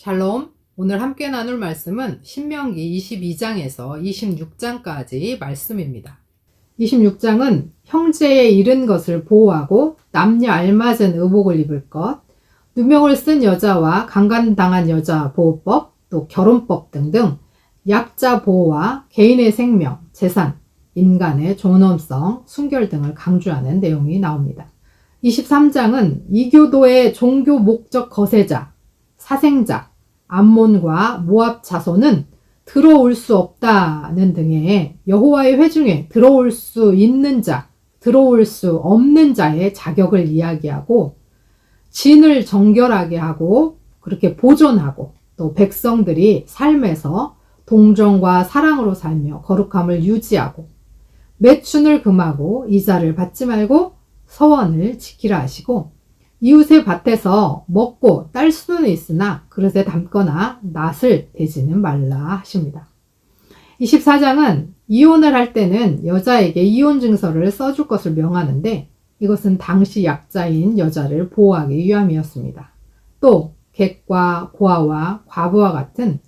샬롬. 오늘 함께 나눌 말씀은 신명기 22장에서 26장까지 말씀입니다. 26장은 형제에 이른 것을 보호하고 남녀 알맞은 의복을 입을 것, 누명을 쓴 여자와 강간당한 여자 보호법, 또 결혼법 등등 약자 보호와 개인의 생명, 재산, 인간의 존엄성, 순결 등을 강조하는 내용이 나옵니다. 23장은 이교도의 종교 목적 거세자, 사생자, 암몬과 모압 자손은 들어올 수 없다는 등의 여호와의 회중에 들어올 수 있는 자, 들어올 수 없는 자의 자격을 이야기하고 진을 정결하게 하고 그렇게 보존하고 또 백성들이 삶에서 동정과 사랑으로 살며 거룩함을 유지하고 매춘을 금하고 이자를 받지 말고 서원을 지키라 하시고 이웃의 밭에서 먹고 딸 수는 있으나 그릇에 담거나 낫을 대지는 말라 하십니다. 24장은 이혼을 할 때는 여자에게 이혼 증서를 써줄 것을 명하는데 이것은 당시 약자인 여자를 보호하기 위함이었습니다. 또 객과 고아와 과부와 같은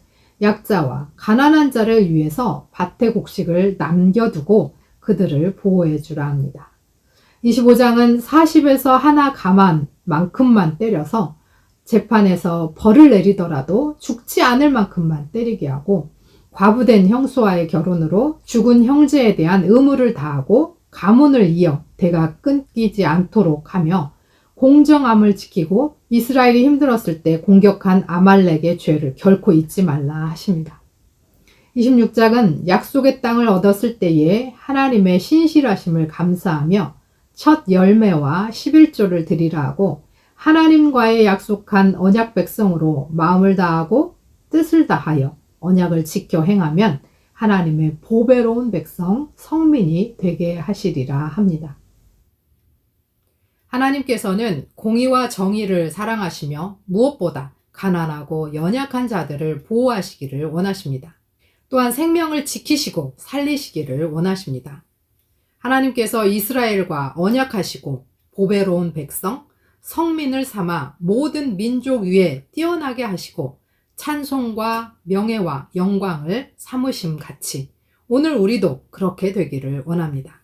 약자와 가난한 자를 위해서 밭의 곡식을 남겨두고 그들을 보호해 주라 합니다. 25장은 40에서 하나 가만만큼만 때려서 재판에서 벌을 내리더라도 죽지 않을 만큼만 때리게 하고 과부된 형수와의 결혼으로 죽은 형제에 대한 의무를 다하고 가문을 이어 대가 끊기지 않도록 하며 공정함을 지키고 이스라엘이 힘들었을 때 공격한 아말렉의 죄를 결코 잊지 말라 하십니다. 26장은 약속의 땅을 얻었을 때에 하나님의 신실하심을 감사하며 첫 열매와 11조를 드리라 하고 하나님과의 약속한 언약 백성으로 마음을 다하고 뜻을 다하여 언약을 지켜 행하면 하나님의 보배로운 백성, 성민이 되게 하시리라 합니다. 하나님께서는 공의와 정의를 사랑하시며 무엇보다 가난하고 연약한 자들을 보호하시기를 원하십니다. 또한 생명을 지키시고 살리시기를 원하십니다. 하나님께서 이스라엘과 언약하시고 보배로운 백성, 성민을 삼아 모든 민족 위에 뛰어나게 하시고 찬송과 명예와 영광을 삼으심 같이 오늘 우리도 그렇게 되기를 원합니다.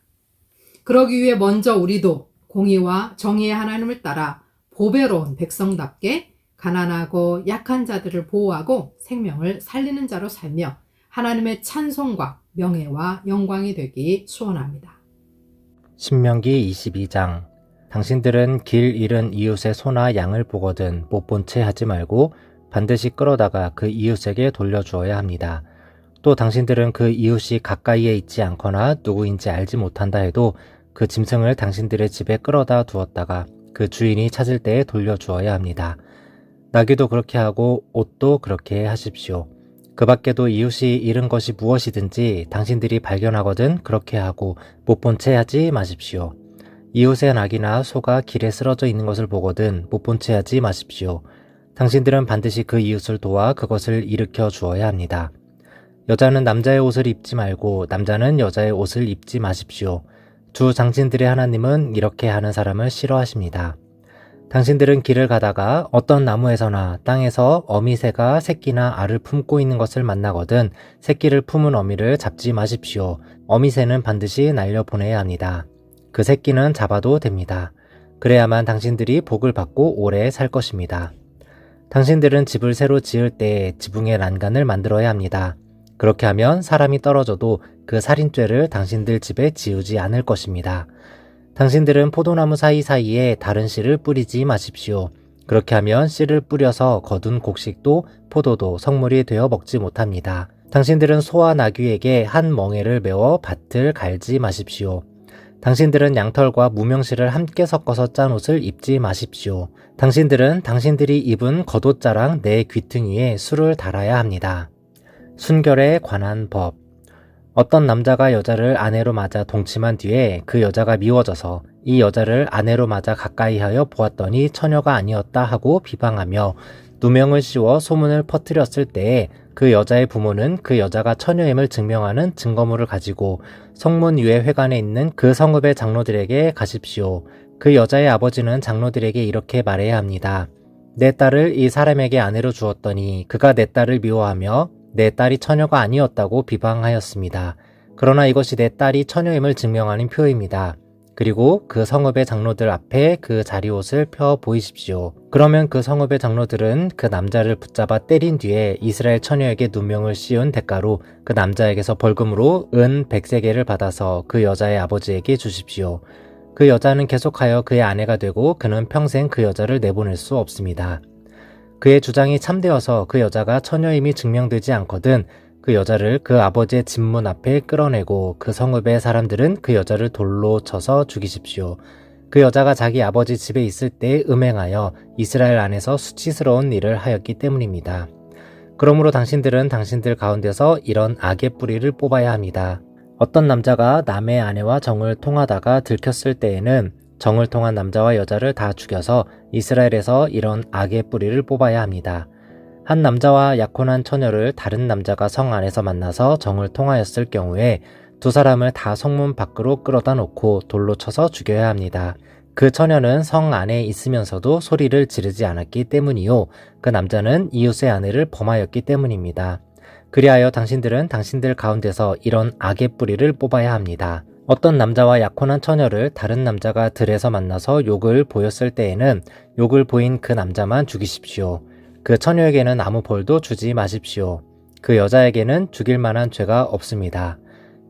그러기 위해 먼저 우리도 공의와 정의의 하나님을 따라 보배로운 백성답게 가난하고 약한 자들을 보호하고 생명을 살리는 자로 살며 하나님의 찬송과 명예와 영광이 되기 소원합니다. 신명기 22장. 당신들은 길 잃은 이웃의 소나 양을 보거든 못 본 채 하지 말고 반드시 끌어다가 그 이웃에게 돌려주어야 합니다. 또 당신들은 그 이웃이 가까이에 있지 않거나 누구인지 알지 못한다 해도 그 짐승을 당신들의 집에 끌어다 두었다가 그 주인이 찾을 때에 돌려주어야 합니다. 나귀도 그렇게 하고 옷도 그렇게 하십시오. 그 밖에도 이웃이 잃은 것이 무엇이든지 당신들이 발견하거든 그렇게 하고 못 본 채 하지 마십시오. 이웃의 낙이나 소가 길에 쓰러져 있는 것을 보거든 못 본 채 하지 마십시오. 당신들은 반드시 그 이웃을 도와 그것을 일으켜 주어야 합니다. 여자는 남자의 옷을 입지 말고 남자는 여자의 옷을 입지 마십시오. 주 장신들의 하나님은 이렇게 하는 사람을 싫어하십니다. 당신들은 길을 가다가 어떤 나무에서나 땅에서 어미새가 새끼나 알을 품고 있는 것을 만나거든 새끼를 품은 어미를 잡지 마십시오. 어미새는 반드시 날려보내야 합니다. 그 새끼는 잡아도 됩니다. 그래야만 당신들이 복을 받고 오래 살 것입니다. 당신들은 집을 새로 지을 때 지붕에 난간을 만들어야 합니다. 그렇게 하면 사람이 떨어져도 그 살인죄를 당신들 집에 지우지 않을 것입니다. 당신들은 포도나무 사이사이에 다른 씨를 뿌리지 마십시오. 그렇게 하면 씨를 뿌려서 거둔 곡식도 포도도 성물이 되어 먹지 못합니다. 당신들은 소와 나귀에게 한 멍에를 메워 밭을 갈지 마십시오. 당신들은 양털과 무명실을 함께 섞어서 짠 옷을 입지 마십시오. 당신들은 당신들이 입은 겉옷자랑 내 귀퉁이에 술을 달아야 합니다. 순결에 관한 법. 어떤 남자가 여자를 아내로 맞아 동침한 뒤에 그 여자가 미워져서 이 여자를 아내로 맞아 가까이 하여 보았더니 처녀가 아니었다 하고 비방하며 누명을 씌워 소문을 퍼뜨렸을 때에 그 여자의 부모는 그 여자가 처녀임을 증명하는 증거물을 가지고 성문 위에 회관에 있는 그 성읍의 장로들에게 가십시오. 그 여자의 아버지는 장로들에게 이렇게 말해야 합니다. 내 딸을 이 사람에게 아내로 주었더니 그가 내 딸을 미워하며 내 딸이 처녀가 아니었다고 비방하였습니다. 그러나 이것이 내 딸이 처녀임을 증명하는 표입니다. 그리고 그 성읍의 장로들 앞에 그 자리옷을 펴 보이십시오. 그러면 그 성읍의 장로들은 그 남자를 붙잡아 때린 뒤에 이스라엘 처녀에게 누명을 씌운 대가로 그 남자에게서 벌금으로 은 100세겔을 받아서 그 여자의 아버지에게 주십시오. 그 여자는 계속하여 그의 아내가 되고 그는 평생 그 여자를 내보낼 수 없습니다. 그의 주장이 참되어서 그 여자가 처녀임이 증명되지 않거든 그 여자를 그 아버지의 집문 앞에 끌어내고 그 성읍의 사람들은 그 여자를 돌로 쳐서 죽이십시오. 그 여자가 자기 아버지 집에 있을 때 음행하여 이스라엘 안에서 수치스러운 일을 하였기 때문입니다. 그러므로 당신들은 당신들 가운데서 이런 악의 뿌리를 뽑아야 합니다. 어떤 남자가 남의 아내와 정을 통하다가 들켰을 때에는 정을 통한 남자와 여자를 다 죽여서 이스라엘에서 이런 악의 뿌리를 뽑아야 합니다. 한 남자와 약혼한 처녀를 다른 남자가 성 안에서 만나서 정을 통하였을 경우에 두 사람을 다 성문 밖으로 끌어다 놓고 돌로 쳐서 죽여야 합니다. 그 처녀는 성 안에 있으면서도 소리를 지르지 않았기 때문이요. 그 남자는 이웃의 아내를 범하였기 때문입니다. 그리하여 당신들은 당신들 가운데서 이런 악의 뿌리를 뽑아야 합니다. 어떤 남자와 약혼한 처녀를 다른 남자가 들에서 만나서 욕을 보였을 때에는 욕을 보인 그 남자만 죽이십시오. 그 처녀에게는 아무 벌도 주지 마십시오. 그 여자에게는 죽일 만한 죄가 없습니다.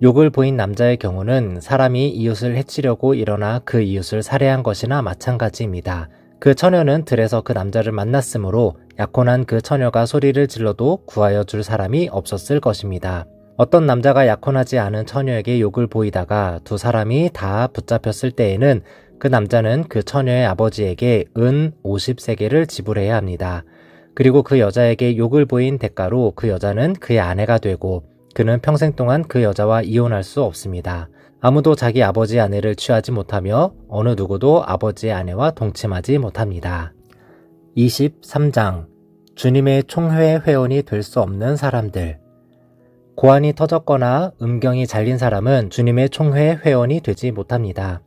욕을 보인 남자의 경우는 사람이 이웃을 해치려고 일어나 그 이웃을 살해한 것이나 마찬가지입니다. 그 처녀는 들에서 그 남자를 만났으므로 약혼한 그 처녀가 소리를 질러도 구하여 줄 사람이 없었을 것입니다. 어떤 남자가 약혼하지 않은 처녀에게 욕을 보이다가 두 사람이 다 붙잡혔을 때에는 그 남자는 그 처녀의 아버지에게 은 50세겔을 지불해야 합니다. 그리고 그 여자에게 욕을 보인 대가로 그 여자는 그의 아내가 되고 그는 평생 동안 그 여자와 이혼할 수 없습니다. 아무도 자기 아버지의 아내를 취하지 못하며 어느 누구도 아버지의 아내와 동침하지 못합니다. 23장 주님의 총회 회원이 될 수 없는 사람들. 고환이 터졌거나 음경이 잘린 사람은 주님의 총회 회원이 되지 못합니다.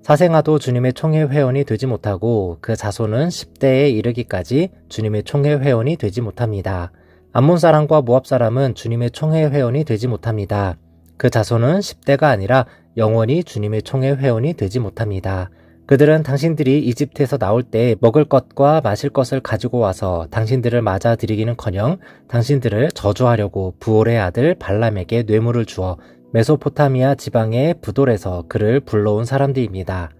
사생아도 주님의 총회 회원이 되지 못하고 그 자손은 10대에 이르기까지 주님의 총회 회원이 되지 못합니다. 암몬 사람과 모압 사람은 주님의 총회 회원이 되지 못합니다. 그 자손은 10대가 아니라 영원히 주님의 총회 회원이 되지 못합니다. 그들은 당신들이 이집트에서 나올 때 먹을 것과 마실 것을 가지고 와서 당신들을 맞아들이기는커녕 당신들을 저주하려고 부올의 아들 발람에게 뇌물을 주어 메소포타미아 지방의 부돌에서 그를 불러온 사람들입니다.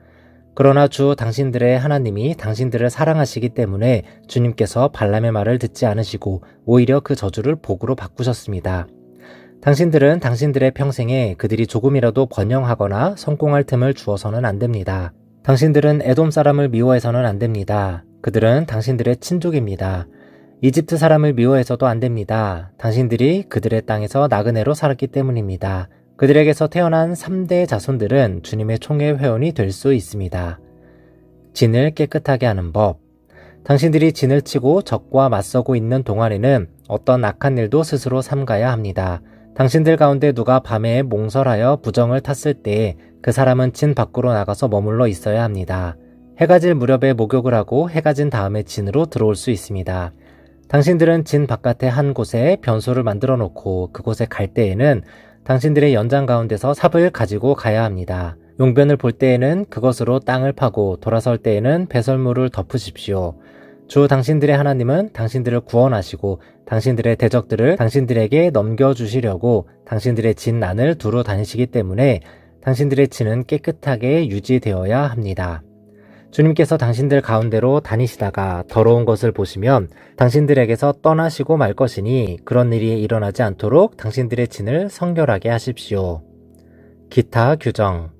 그러나 주 당신들의 하나님이 당신들을 사랑하시기 때문에 주님께서 발람의 말을 듣지 않으시고 오히려 그 저주를 복으로 바꾸셨습니다. 당신들은 당신들의 평생에 그들이 조금이라도 번영하거나 성공할 틈을 주어서는 안 됩니다. 당신들은 에돔 사람을 미워해서는 안 됩니다. 그들은 당신들의 친족입니다. 이집트 사람을 미워해서도 안 됩니다. 당신들이 그들의 땅에서 나그네로 살았기 때문입니다. 그들에게서 태어난 3대 자손들은 주님의 총회 회원이 될 수 있습니다. 진을 깨끗하게 하는 법. 당신들이 진을 치고 적과 맞서고 있는 동안에는 어떤 악한 일도 스스로 삼가야 합니다. 당신들 가운데 누가 밤에 몽설하여 부정을 탔을 때 그 사람은 진 밖으로 나가서 머물러 있어야 합니다. 해가 질 무렵에 목욕을 하고 해가 진 다음에 진으로 들어올 수 있습니다. 당신들은 진 바깥에 한 곳에 변소를 만들어 놓고 그곳에 갈 때에는 당신들의 연장 가운데서 삽을 가지고 가야 합니다. 용변을 볼 때에는 그것으로 땅을 파고 돌아설 때에는 배설물을 덮으십시오. 주 당신들의 하나님은 당신들을 구원하시고 당신들의 대적들을 당신들에게 넘겨주시려고 당신들의 진 안을 두루 다니시기 때문에 당신들의 진은 깨끗하게 유지되어야 합니다. 주님께서 당신들 가운데로 다니시다가 더러운 것을 보시면 당신들에게서 떠나시고 말 것이니 그런 일이 일어나지 않도록 당신들의 진을 성결하게 하십시오. 기타 규정.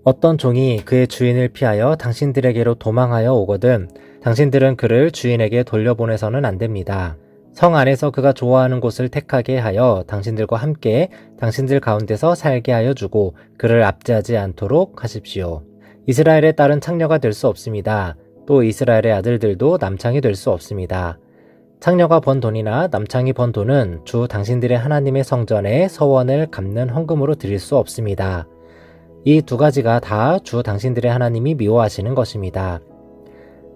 어떤 종이 그의 주인을 피하여 당신들에게로 도망하여 오거든 당신들은 그를 주인에게 돌려보내서는 안 됩니다. 성 안에서 그가 좋아하는 곳을 택하게 하여 당신들과 함께 당신들 가운데서 살게 하여 주고 그를 압제하지 않도록 하십시오. 이스라엘의 딸은 창녀가 될 수 없습니다. 또 이스라엘의 아들들도 남창이 될 수 없습니다. 창녀가 번 돈이나 남창이 번 돈은 주 당신들의 하나님의 성전에 서원을 갚는 헌금으로 드릴 수 없습니다. 이 두 가지가 다 주 당신들의 하나님이 미워하시는 것입니다.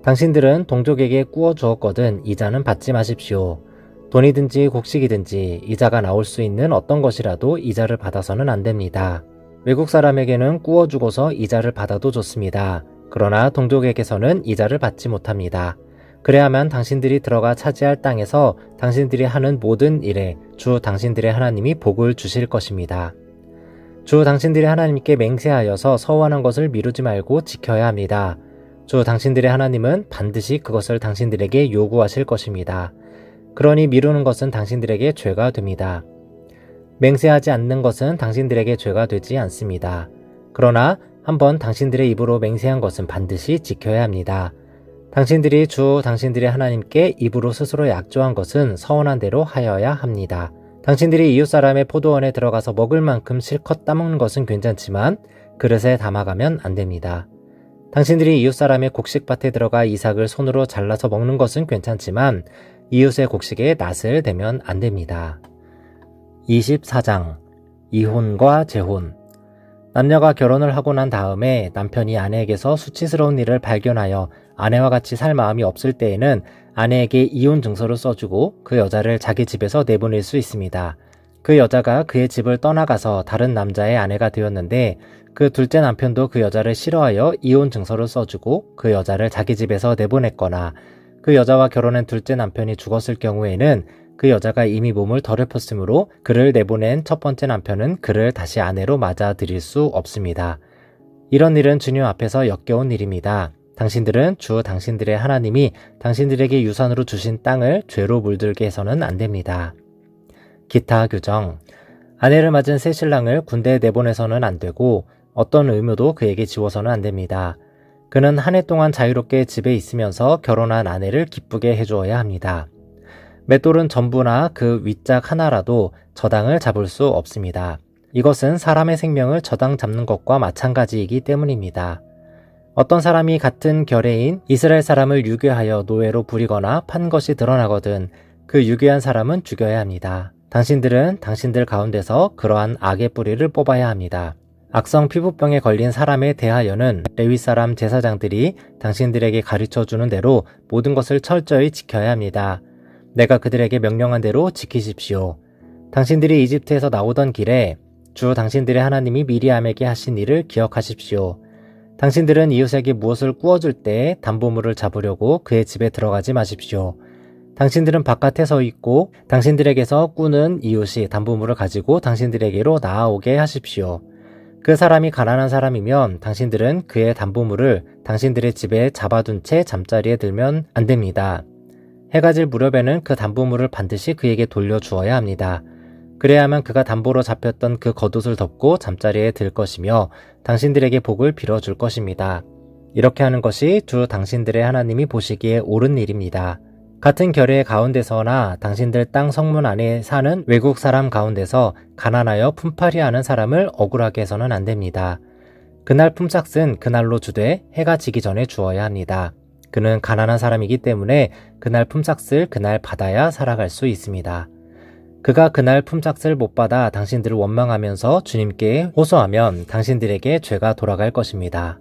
당신들은 동족에게 꾸어 주었거든 이자는 받지 마십시오. 돈이든지 곡식이든지 이자가 나올 수 있는 어떤 것이라도 이자를 받아서는 안 됩니다. 외국 사람에게는 꾸어 주고서 이자를 받아도 좋습니다. 그러나 동족에게서는 이자를 받지 못합니다. 그래야만 당신들이 들어가 차지할 땅에서 당신들이 하는 모든 일에 주 당신들의 하나님이 복을 주실 것입니다. 주 당신들의 하나님께 맹세하여서 서원한 것을 미루지 말고 지켜야 합니다. 주 당신들의 하나님은 반드시 그것을 당신들에게 요구하실 것입니다. 그러니 미루는 것은 당신들에게 죄가 됩니다. 맹세하지 않는 것은 당신들에게 죄가 되지 않습니다. 그러나 한번 당신들의 입으로 맹세한 것은 반드시 지켜야 합니다. 당신들이 주 당신들의 하나님께 입으로 스스로 약조한 것은 서원한 대로 하여야 합니다. 당신들이 이웃사람의 포도원에 들어가서 먹을 만큼 실컷 따먹는 것은 괜찮지만 그릇에 담아가면 안 됩니다. 당신들이 이웃사람의 곡식밭에 들어가 이삭을 손으로 잘라서 먹는 것은 괜찮지만 이웃의 곡식에 낫을 대면 안 됩니다. 24장 이혼과 재혼. 남녀가 결혼을 하고 난 다음에 남편이 아내에게서 수치스러운 일을 발견하여 아내와 같이 살 마음이 없을 때에는 아내에게 이혼 증서를 써주고 그 여자를 자기 집에서 내보낼 수 있습니다. 그 여자가 그의 집을 떠나가서 다른 남자의 아내가 되었는데 그 둘째 남편도 그 여자를 싫어하여 이혼 증서를 써주고 그 여자를 자기 집에서 내보냈거나 그 여자와 결혼한 둘째 남편이 죽었을 경우에는 그 여자가 이미 몸을 더럽혔으므로 그를 내보낸 첫 번째 남편은 그를 다시 아내로 맞아들일 수 없습니다. 이런 일은 주님 앞에서 역겨운 일입니다. 당신들은 주 당신들의 하나님이 당신들에게 유산으로 주신 땅을 죄로 물들게 해서는 안 됩니다. 기타 규정. 아내를 맞은 새 신랑을 군대에 내보내서는 안 되고 어떤 의무도 그에게 지워서는 안 됩니다. 그는 한 해 동안 자유롭게 집에 있으면서 결혼한 아내를 기쁘게 해주어야 합니다. 맷돌은 전부나 그 윗짝 하나라도 저당을 잡을 수 없습니다. 이것은 사람의 생명을 저당 잡는 것과 마찬가지이기 때문입니다. 어떤 사람이 같은 결례인 이스라엘 사람을 유괴하여 노예로 부리거나 판 것이 드러나거든 그 유괴한 사람은 죽여야 합니다. 당신들은 당신들 가운데서 그러한 악의 뿌리를 뽑아야 합니다. 악성 피부병에 걸린 사람에 대하여는 레위 사람 제사장들이 당신들에게 가르쳐주는 대로 모든 것을 철저히 지켜야 합니다. 내가 그들에게 명령한 대로 지키십시오. 당신들이 이집트에서 나오던 길에 주 당신들의 하나님이 미리암에게 하신 일을 기억하십시오. 당신들은 이웃에게 무엇을 꾸어줄 때 담보물을 잡으려고 그의 집에 들어가지 마십시오. 당신들은 바깥에 서 있고 당신들에게서 꾸는 이웃이 담보물을 가지고 당신들에게로 나아오게 하십시오. 그 사람이 가난한 사람이면 당신들은 그의 담보물을 당신들의 집에 잡아둔 채 잠자리에 들면 안 됩니다. 해가 질 무렵에는 그 담보물을 반드시 그에게 돌려주어야 합니다. 그래야만 그가 담보로 잡혔던 그 겉옷을 덮고 잠자리에 들 것이며 당신들에게 복을 빌어줄 것입니다. 이렇게 하는 것이 주 당신들의 하나님이 보시기에 옳은 일입니다. 같은 결례 가운데서나 당신들 땅 성문 안에 사는 외국 사람 가운데서 가난하여 품팔이 하는 사람을 억울하게 해서는 안 됩니다. 그날 품삯은 그날로 주되 해가 지기 전에 주어야 합니다. 그는 가난한 사람이기 때문에 그날 품삯을 그날 받아야 살아갈 수 있습니다. 그가 그날 품삯을 못 받아 당신들을 원망하면서 주님께 호소하면 당신들에게 죄가 돌아갈 것입니다.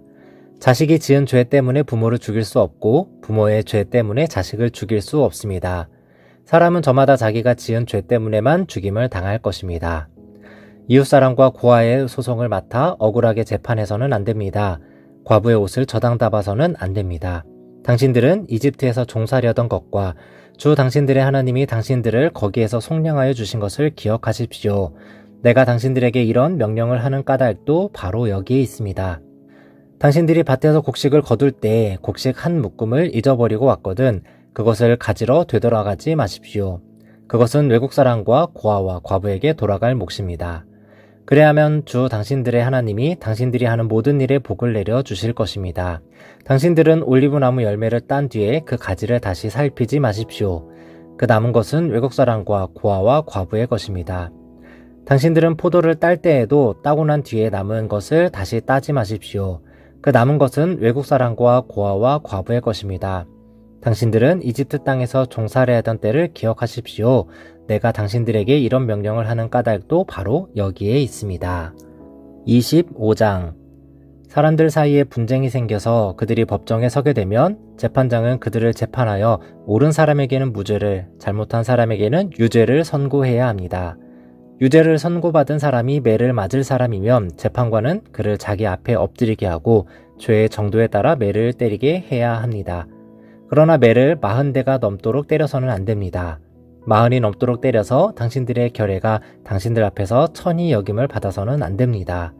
자식이 지은 죄 때문에 부모를 죽일 수 없고 부모의 죄 때문에 자식을 죽일 수 없습니다. 사람은 저마다 자기가 지은 죄 때문에만 죽임을 당할 것입니다. 이웃사람과 고아의 소송을 맡아 억울하게 재판해서는 안 됩니다. 과부의 옷을 저당 담아서는 안 됩니다. 당신들은 이집트에서 종살이하던 것과 주 당신들의 하나님이 당신들을 거기에서 속량하여 주신 것을 기억하십시오. 내가 당신들에게 이런 명령을 하는 까닭도 바로 여기에 있습니다. 당신들이 밭에서 곡식을 거둘 때 곡식 한 묶음을 잊어버리고 왔거든 그것을 가지러 되돌아가지 마십시오. 그것은 외국 사람과 고아와 과부에게 돌아갈 몫입니다. 그래야만 주 당신들의 하나님이 당신들이 하는 모든 일에 복을 내려 주실 것입니다. 당신들은 올리브나무 열매를 딴 뒤에 그 가지를 다시 살피지 마십시오. 그 남은 것은 외국 사람과 고아와 과부의 것입니다. 당신들은 포도를 딸 때에도 따고 난 뒤에 남은 것을 다시 따지 마십시오. 그 남은 것은 외국 사람과 고아와 과부의 것입니다. 당신들은 이집트 땅에서 종살이하던 때를 기억하십시오. 내가 당신들에게 이런 명령을 하는 까닭도 바로 여기에 있습니다. 25장 사람들 사이에 분쟁이 생겨서 그들이 법정에 서게 되면 재판장은 그들을 재판하여 옳은 사람에게는 무죄를, 잘못한 사람에게는 유죄를 선고해야 합니다. 유죄를 선고받은 사람이 매를 맞을 사람이면 재판관은 그를 자기 앞에 엎드리게 하고 죄의 정도에 따라 매를 때리게 해야 합니다. 그러나 매를 40대가 넘도록 때려서는 안 됩니다. 40이 넘도록 때려서 당신들의 결례가 당신들 앞에서 천히 여김을 받아서는 안 됩니다.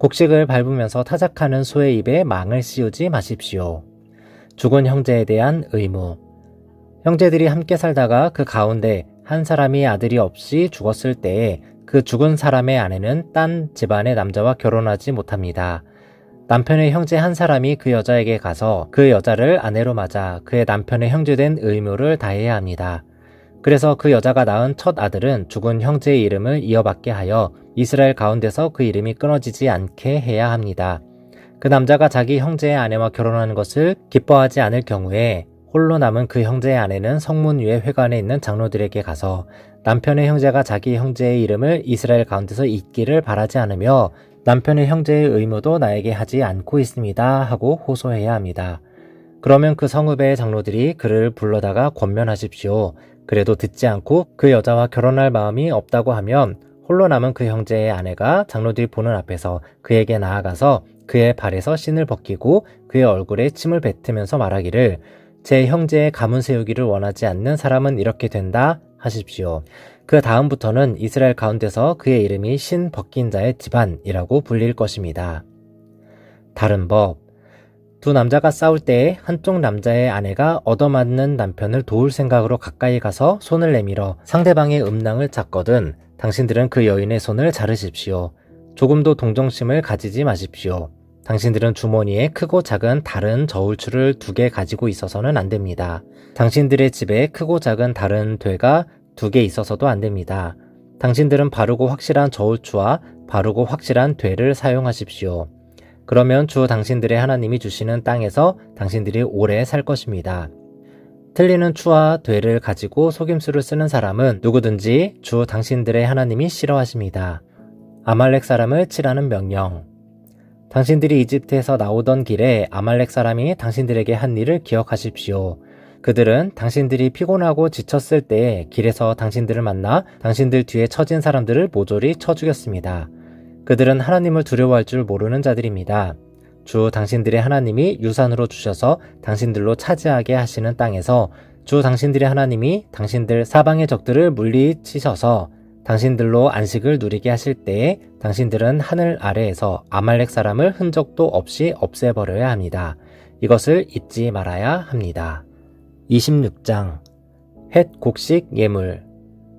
곡식을 밟으면서 타작하는 소의 입에 망을 씌우지 마십시오. 죽은 형제에 대한 의무. 형제들이 함께 살다가 그 가운데 한 사람이 아들이 없이 죽었을 때에 그 죽은 사람의 아내는 딴 집안의 남자와 결혼하지 못합니다. 남편의 형제 한 사람이 그 여자에게 가서 그 여자를 아내로 맞아 그의 남편의 형제된 의무를 다해야 합니다. 그래서 그 여자가 낳은 첫 아들은 죽은 형제의 이름을 이어받게 하여 이스라엘 가운데서 그 이름이 끊어지지 않게 해야 합니다. 그 남자가 자기 형제의 아내와 결혼하는 것을 기뻐하지 않을 경우에 홀로 남은 그 형제의 아내는 성문 위에 회관에 있는 장로들에게 가서 남편의 형제가 자기 형제의 이름을 이스라엘 가운데서 잊기를 바라지 않으며 남편의 형제의 의무도 나에게 하지 않고 있습니다 하고 호소해야 합니다. 그러면 그 성읍의 장로들이 그를 불러다가 권면하십시오. 그래도 듣지 않고 그 여자와 결혼할 마음이 없다고 하면 홀로 남은 그 형제의 아내가 장로들이 보는 앞에서 그에게 나아가서 그의 발에서 신을 벗기고 그의 얼굴에 침을 뱉으면서 말하기를 제 형제의 가문 세우기를 원하지 않는 사람은 이렇게 된다 하십시오. 그 다음부터는 이스라엘 가운데서 그의 이름이 신 벗긴 자의 집안이라고 불릴 것입니다. 다른 법. 두 남자가 싸울 때에 한쪽 남자의 아내가 얻어맞는 남편을 도울 생각으로 가까이 가서 손을 내밀어 상대방의 음낭을 잡거든 당신들은 그 여인의 손을 자르십시오. 조금도 동정심을 가지지 마십시오. 당신들은 주머니에 크고 작은 다른 저울추를 2개 가지고 있어서는 안 됩니다. 당신들의 집에 크고 작은 다른 되가 2개 있어서도 안 됩니다. 당신들은 바르고 확실한 저울추와 바르고 확실한 되를 사용하십시오. 그러면 주 당신들의 하나님이 주시는 땅에서 당신들이 오래 살 것입니다. 틀리는 추와 되를 가지고 속임수를 쓰는 사람은 누구든지 주 당신들의 하나님이 싫어하십니다. 아말렉 사람을 치라는 명령. 당신들이 이집트에서 나오던 길에 아말렉 사람이 당신들에게 한 일을 기억하십시오. 그들은 당신들이 피곤하고 지쳤을 때 길에서 당신들을 만나 당신들 뒤에 처진 사람들을 모조리 쳐 죽였습니다. 그들은 하나님을 두려워할 줄 모르는 자들입니다. 주 당신들의 하나님이 유산으로 주셔서 당신들로 차지하게 하시는 땅에서 주 당신들의 하나님이 당신들 사방의 적들을 물리치셔서 당신들로 안식을 누리게 하실 때에 당신들은 하늘 아래에서 아말렉 사람을 흔적도 없이 없애버려야 합니다. 이것을 잊지 말아야 합니다. 26장 헷 곡식 예물.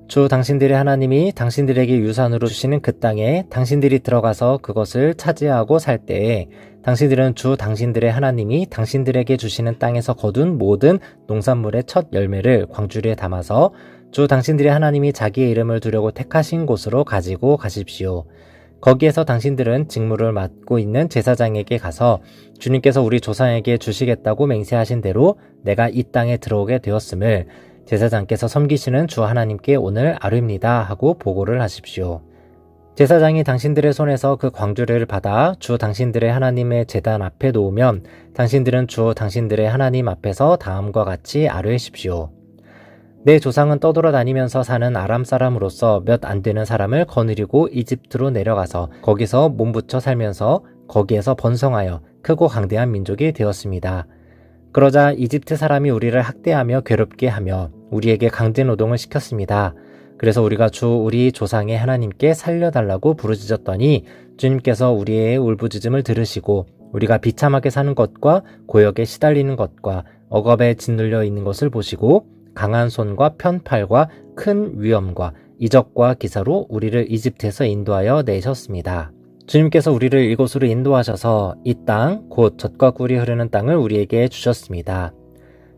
주 당신들의 하나님이 당신들에게 유산으로 주시는 그 땅에 당신들이 들어가서 그것을 차지하고 살 때에 당신들은 주 당신들의 하나님이 당신들에게 주시는 땅에서 거둔 모든 농산물의 첫 열매를 광주리에 담아서 주 당신들의 하나님이 자기의 이름을 두려고 택하신 곳으로 가지고 가십시오. 거기에서 당신들은 직무를 맡고 있는 제사장에게 가서 주님께서 우리 조상에게 주시겠다고 맹세하신 대로 내가 이 땅에 들어오게 되었음을 제사장께서 섬기시는 주 하나님께 오늘 아뢰입니다 하고 보고를 하십시오. 제사장이 당신들의 손에서 그 광주리를 받아 주 당신들의 하나님의 제단 앞에 놓으면 당신들은 주 당신들의 하나님 앞에서 다음과 같이 아뢰십시오. 내 조상은 떠돌아다니면서 사는 아람 사람으로서 몇 안 되는 사람을 거느리고 이집트로 내려가서 거기서 몸부쳐 살면서 거기에서 번성하여 크고 강대한 민족이 되었습니다. 그러자 이집트 사람이 우리를 학대하며 괴롭게 하며 우리에게 강제 노동을 시켰습니다. 그래서 우리가 주 우리 조상의 하나님께 살려달라고 부르짖었더니 주님께서 우리의 울부짖음을 들으시고 우리가 비참하게 사는 것과 고역에 시달리는 것과 억압에 짓눌려 있는 것을 보시고 강한 손과 편팔과 큰 위엄과 이적과 기사로 우리를 이집트에서 인도하여 내셨습니다. 주님께서 우리를 이곳으로 인도하셔서 이 땅, 곧 젖과 꿀이 흐르는 땅을 우리에게 주셨습니다.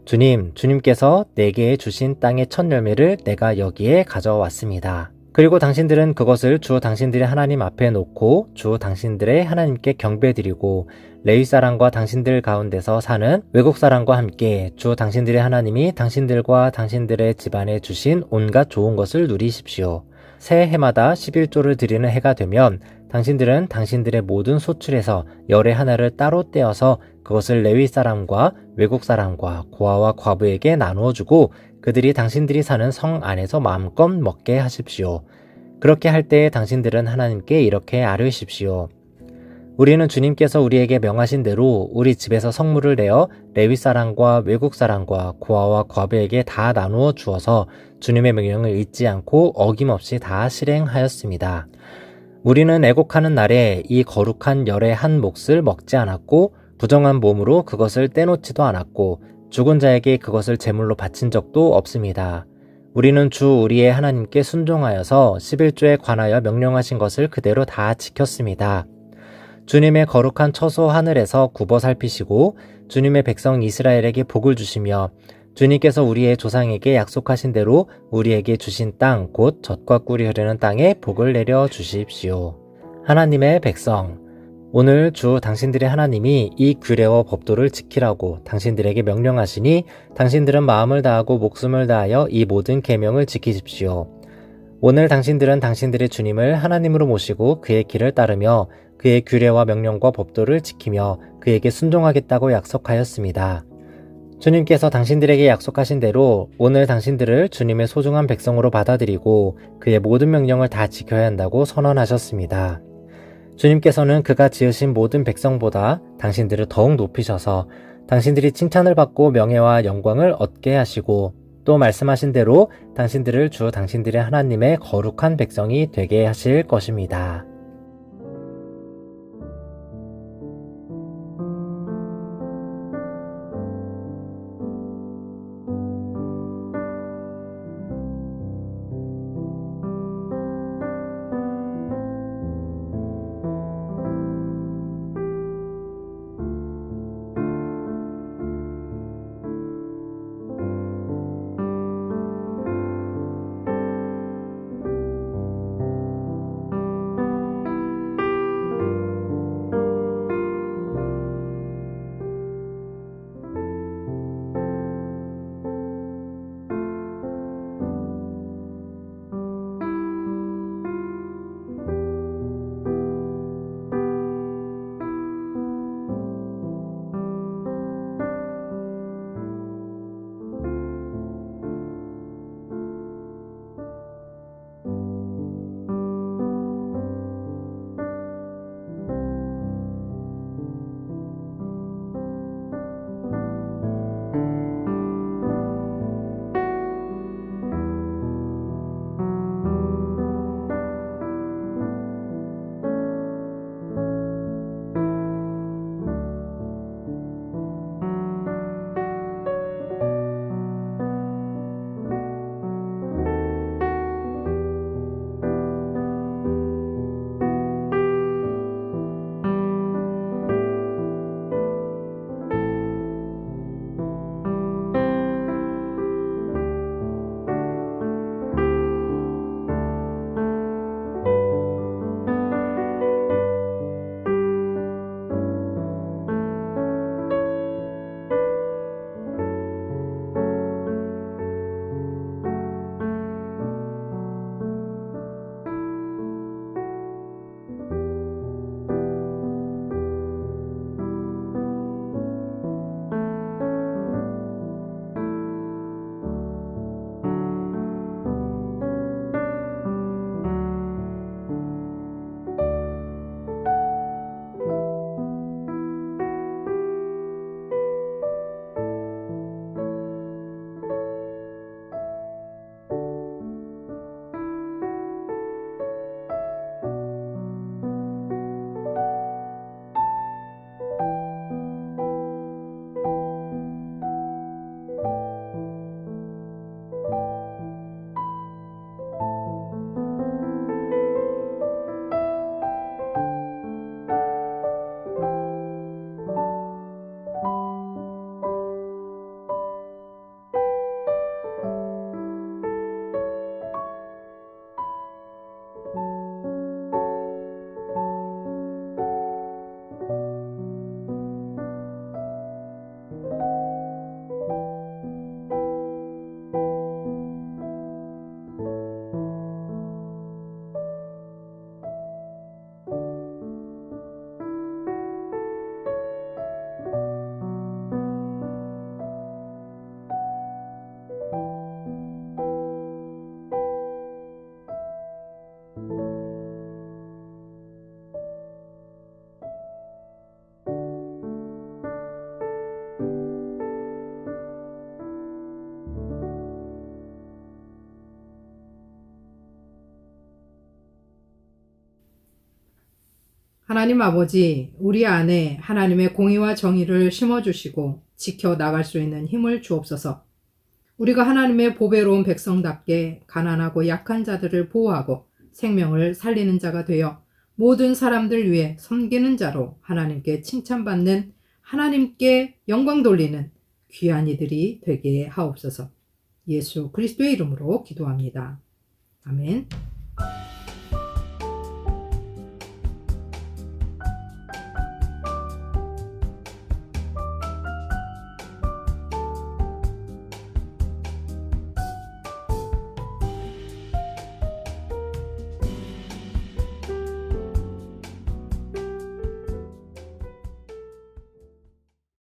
주님께서 내게 주신 땅의 첫 열매를 내가 여기에 가져왔습니다. 그리고 당신들은 그것을 주 당신들의 하나님 앞에 놓고 주 당신들의 하나님께 경배드리고 레위 사람과 당신들 가운데서 사는 외국 사람과 함께 주 당신들의 하나님이 당신들과 당신들의 집안에 주신 온갖 좋은 것을 누리십시오. 새 해마다 11조를 드리는 해가 되면 당신들은 당신들의 모든 소출에서 열의 하나를 따로 떼어서 그것을 레위 사람과 외국 사람과 고아와 과부에게 나누어 주고 그들이 당신들이 사는 성 안에서 마음껏 먹게 하십시오. 그렇게 할 때에 당신들은 하나님께 이렇게 아뢰십시오. 우리는 주님께서 우리에게 명하신 대로 우리 집에서 성물을 내어 레위 사람과 외국 사람과 고아와 과부에게 다 나누어 주어서 주님의 명령을 잊지 않고 어김없이 다 실행하였습니다. 우리는 애곡하는 날에 이 거룩한 열의 한 몫을 먹지 않았고 부정한 몸으로 그것을 떼놓지도 않았고 죽은 자에게 그것을 제물로 바친 적도 없습니다. 우리는 주 우리의 하나님께 순종하여서 11조에 관하여 명령하신 것을 그대로 다 지켰습니다. 주님의 거룩한 처소 하늘에서 굽어 살피시고 주님의 백성 이스라엘에게 복을 주시며 주님께서 우리의 조상에게 약속하신 대로 우리에게 주신 땅 곧 젖과 꿀이 흐르는 땅에 복을 내려 주십시오. 하나님의 백성, 오늘 주 당신들의 하나님이 이 규례와 법도를 지키라고 당신들에게 명령하시니 당신들은 마음을 다하고 목숨을 다하여 이 모든 계명을 지키십시오. 오늘 당신들은 당신들의 주님을 하나님으로 모시고 그의 길을 따르며 그의 규례와 명령과 법도를 지키며 그에게 순종하겠다고 약속하였습니다. 주님께서 당신들에게 약속하신 대로 오늘 당신들을 주님의 소중한 백성으로 받아들이고 그의 모든 명령을 다 지켜야 한다고 선언하셨습니다. 주님께서는 그가 지으신 모든 백성보다 당신들을 더욱 높이셔서 당신들이 칭찬을 받고 명예와 영광을 얻게 하시고 또 말씀하신 대로 당신들을 주 당신들의 하나님의 거룩한 백성이 되게 하실 것입니다. 하나님 아버지, 우리 안에 하나님의 공의와 정의를 심어주시고 지켜나갈 수 있는 힘을 주옵소서. 우리가 하나님의 보배로운 백성답게 가난하고 약한 자들을 보호하고 생명을 살리는 자가 되어 모든 사람들 위해 섬기는 자로 하나님께 칭찬받는, 하나님께 영광 돌리는 귀한 이들이 되게 하옵소서. 예수 그리스도의 이름으로 기도합니다. 아멘.